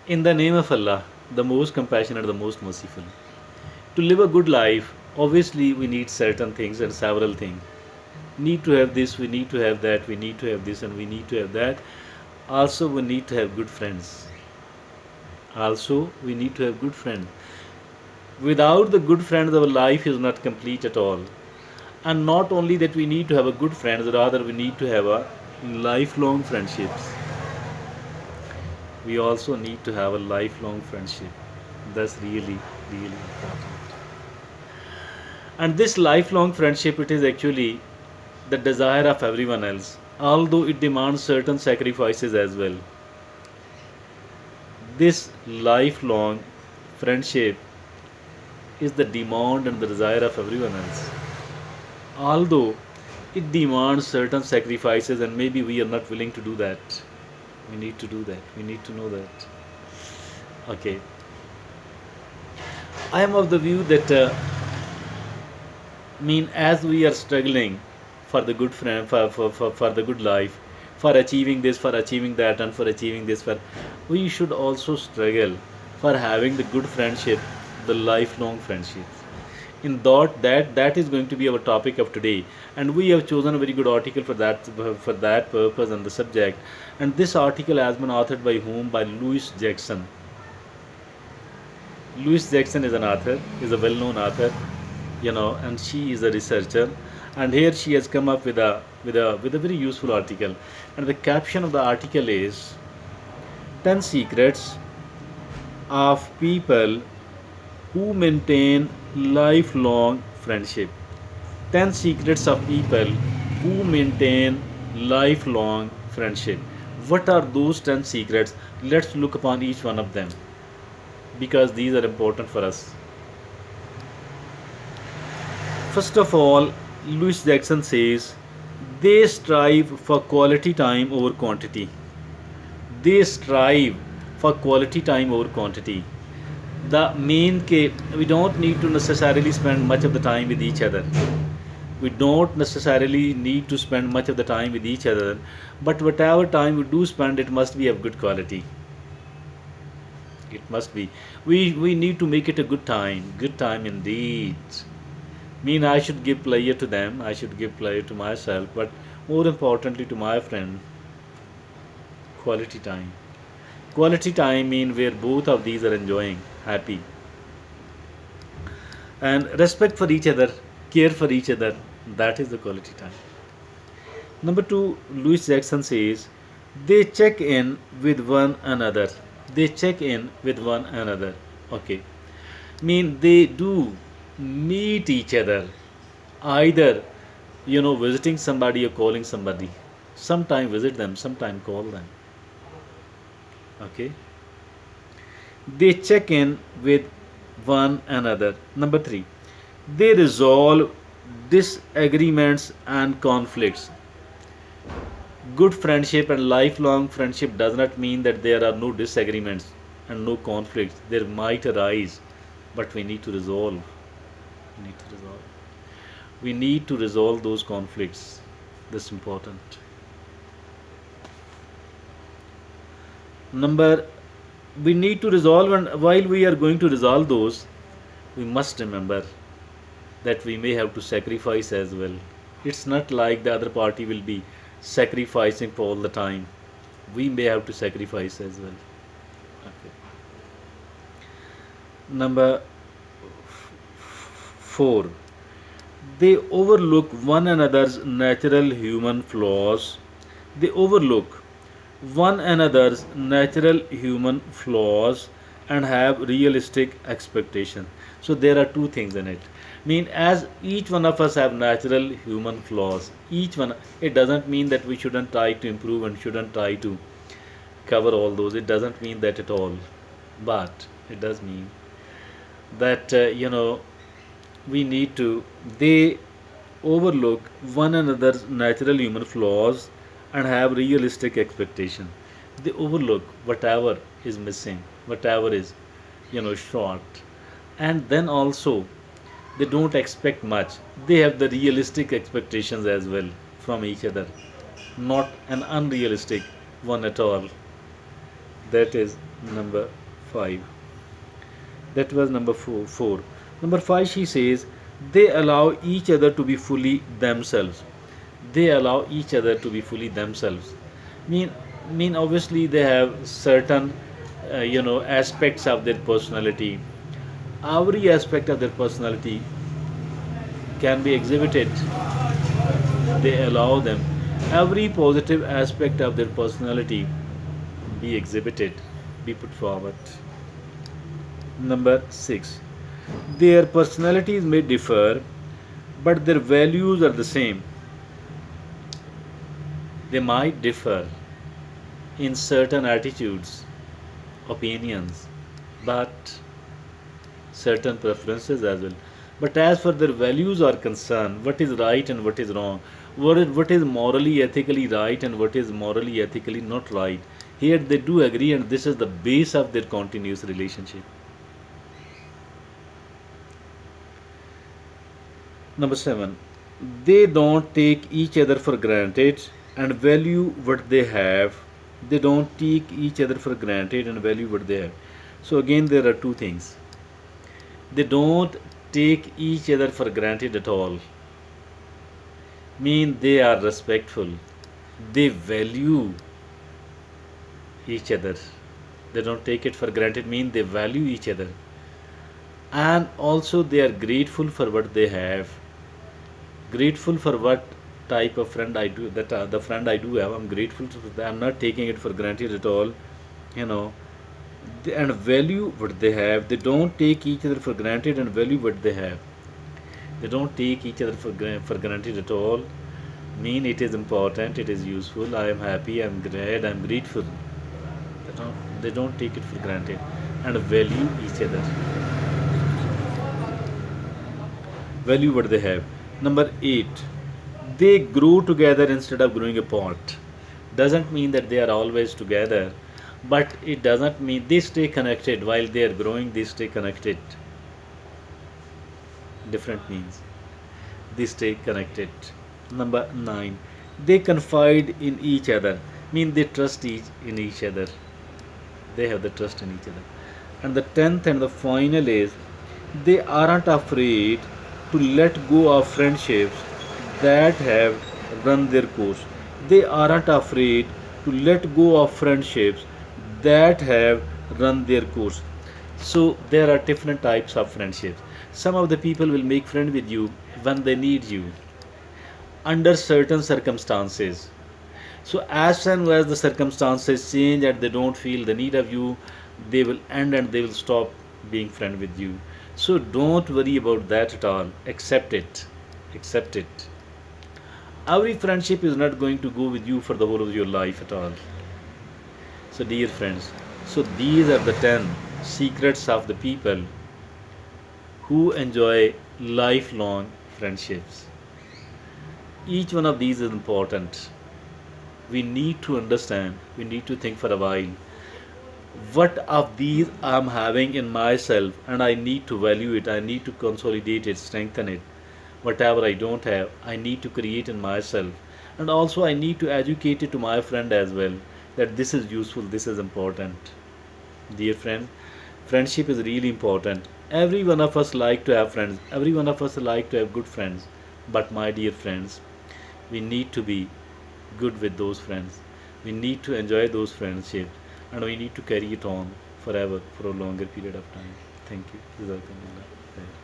In the name of Allah, the most compassionate, the most merciful. To live a good life, obviously we need certain things and several things. Need to have this, we need to have that, we need to have this, and we need to have that. Also, we need to have good friends. Also, we need to have good friends. Without the good friends, our life is not complete at all. And not only that we need to have a good friends, rather we need to have a lifelong friendships. We also need to have a lifelong friendship. That's really, really important. And this lifelong friendship, it is actually the desire of everyone else, although it demands certain sacrifices as well. This lifelong friendship is the demand and the desire of everyone else. Although it demands certain sacrifices, and maybe we are not willing to do that. We need to do that. We need to know that. Okay. I am of the view that as we are struggling for the good friend, for the good life, for achieving this, for achieving that, and for achieving this, for we should also struggle for having the good friendship, the lifelong friendships. In that is going to be our topic of today, and we have chosen a very good article for that purpose and the subject. And this article has been authored by whom? By Louis Jackson. Louis Jackson is an author, is a well-known author, and she is a researcher. And here she has come up with a very useful article. And the caption of the article is 10 secrets of people who maintain lifelong friendship. 10 secrets of people who maintain lifelong friendship. What are those 10 secrets? Let's look upon each one of them because these are important for us. First of all, Louis Jackson says they strive for quality time over quantity. They strive for quality time over quantity. The main we don't need to necessarily spend much of the time with each other. We don't necessarily need to spend much of the time with each other, but whatever time we do spend, it must be of good quality. It must be. We need to make it a good time indeed. I should give pleasure to them, I should give pleasure to myself, but more importantly to my friend, quality time. Quality time mean where both of these are enjoying, happy. And respect for each other, care for each other, that is the quality time. Number two, Louis Jackson says they check in with one another. They check in with one another. Okay. They do meet each other, either visiting somebody or calling somebody. Sometime visit them, sometime call them. Okay. They check in with one another. Number three, they resolve disagreements and conflicts. Good friendship and lifelong friendship does not mean that there are no disagreements and no conflicts. There might arise, but we need to resolve. We need to resolve. We need to resolve those conflicts. That's important. Number, we need to resolve, and while we are going to resolve those, we must remember that we may have to sacrifice as well. It's not like the other party will be sacrificing for all the time. We may have to sacrifice as well. Okay. Number 4, they overlook one another's natural human flaws. They overlook one another's natural human flaws and have realistic expectation. So there are two things in it. As each one of us have natural human flaws, each one, it doesn't mean that we shouldn't try to improve and shouldn't try to cover all those. It doesn't mean that at all. But it does mean that we need to, they overlook one another's natural human flaws and have realistic expectation. They overlook whatever is missing, whatever is short, and then also they don't expect much. They have the realistic expectations as well from each other, not an unrealistic one at all. That is number 5. That was number 4. Number 5, she says, they allow each other to be fully themselves. They allow each other to be fully themselves. Mean, mean obviously they have certain, aspects of their personality. Every aspect of their personality can be exhibited. They allow them every positive aspect of their personality be exhibited, be put forward. Number 6. Their personalities may differ, but their values are the same. They might differ in certain attitudes, opinions, but certain preferences as well. But as for their values are concerned, what is right and what is wrong, what is morally, ethically right and what is morally, ethically not right, here they do agree, and this is the base of their continuous relationship. Number 7, they don't take each other for granted and value what they have. They don't take each other for granted and value what they have. So, again, there are two things. They don't take each other for granted at all. Mean they are respectful. They value each other. They don't take it for granted, mean they value each other. And also they are grateful for what they have. Grateful for what type of friend I do, that the friend I do have, I'm grateful for that. I'm not taking it for granted at all, you know. And value what they have. They don't take each other for granted and value what they have. They don't take each other for granted at all. Mean it is important, it is useful, I am happy, I'm glad, I'm grateful. They don't take it for granted and value each other. Value what they have. Number 8, they grow together instead of growing apart. Doesn't mean that they are always together, but it doesn't mean they stay connected while they are growing, they stay connected. Different means. They stay connected. Number 9, they confide in each other. Mean they trust in each other. They have the trust in each other. And the 10th and the final is they aren't afraid to let go of friendships that have run their course. They aren't afraid to let go of friendships that have run their course. So there are different types of friendships. Some of the people will make friend with you when they need you under certain circumstances. So as soon as the circumstances change and they don't feel the need of you, they will end and they will stop being friend with you. So don't worry about that at all. Accept it. Accept it. Every friendship is not going to go with you for the whole of your life at all. So dear friends, so these are the 10 secrets of the people who enjoy lifelong friendships. Each one of these is important. We need to understand, we need to think for a while. What of these I'm having in myself, and I need to value it, I need to consolidate it, strengthen it. Whatever I don't have, I need to create in myself. And also, I need to educate it to my friend as well, that this is useful, this is important. Dear friend, friendship is really important. Every one of us like to have friends, every one of us like to have good friends. But my dear friends, we need to be good with those friends. We need to enjoy those friendships and we need to carry it on forever for a longer period of time. Thank you. Jazakumullah.